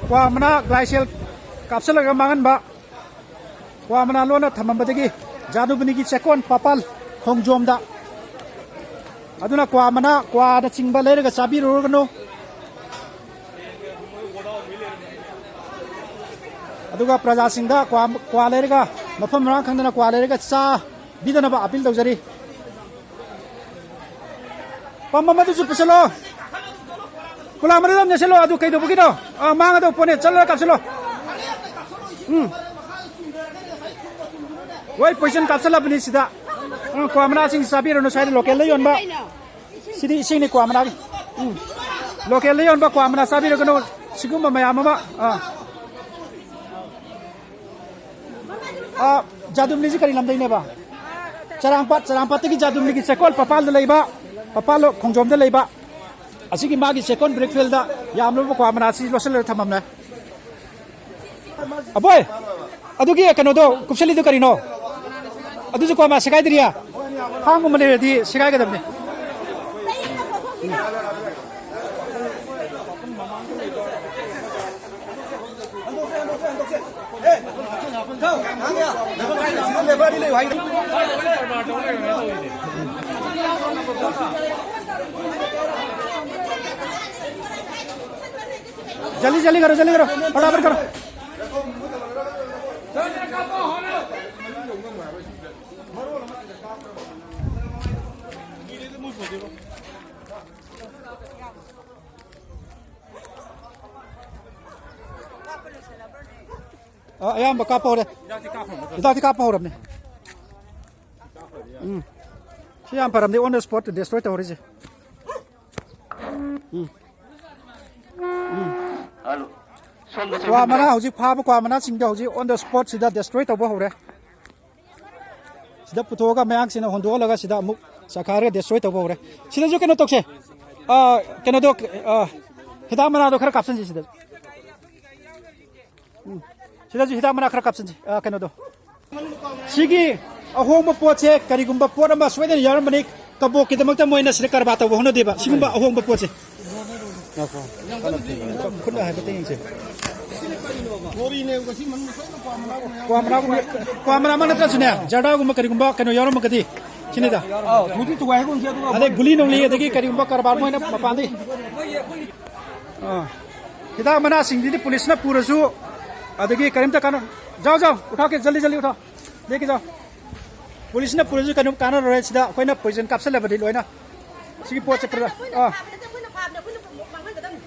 kwa mana glycel kapsulaga manghanba kwa mana lona thamambadagi jadubnigi chekon papal khongjomda aduna kwa mana kwa da chingba leiraga chabirugano aduga praja singda kwa leiraga mafam rang khangdana kwa leiraga cha bidana ba apil tawjari pamma madu su pusalo pula mari dam neselo adu kai do bugino manga do pone chalo kapsalo wai poison kapsala bani sida kwa mana sing sabiro no side local leon ba sidi sing ni kwa mana local leon ba kwa mana sabiro kono sigumba mayam ma jadumni ji kari lamdai ne ba charangpat ki jadumni ki chekol papal de leiba papal khongjom de leiba asigi magi second breakfield da yamlo kwa mana si losel thamamna aboy adugi kano do kupsali do karino adu ju kwa ma sigai diriya hangu male di sigai ga dabne जल्दी जल्दी करो फटाफट करो ayam bakap ho de idati kap ho rabne siam param de on the spot to destroy the origin kwa mana hauji phaba kwa mana singda hauji on the spot sida destroy tawba hore sida putoga mayang sina hondo laga sida amuk sakhare destroy tawba hore sida jo keno tokse keno do hida mana do khara kapsan ji sida sida ji hida mana khara kapsan ji keno do sigi ahongba poche karigumba pot ama sweden yarmani kabo kidamakta moina sida karba tawba hono deba sigumba ahongba poche kunna ha batin se kwa mana mana tra sune jada gumba karigumba kano yarom gadi sinida thudi tu hai gun se ade guli nongli adagi karigumba karbar moina mapandi kita mana singdi police na purasu adagi karimta kana jao utha ke jaldi utha leke jao police na purasu kanu kana roi sida koina poison capsule badi loina sigi pot se pra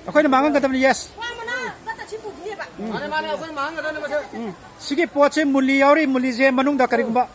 akhoi na mangang gadam yes sigi poche muli yauri muli je manung da karigumba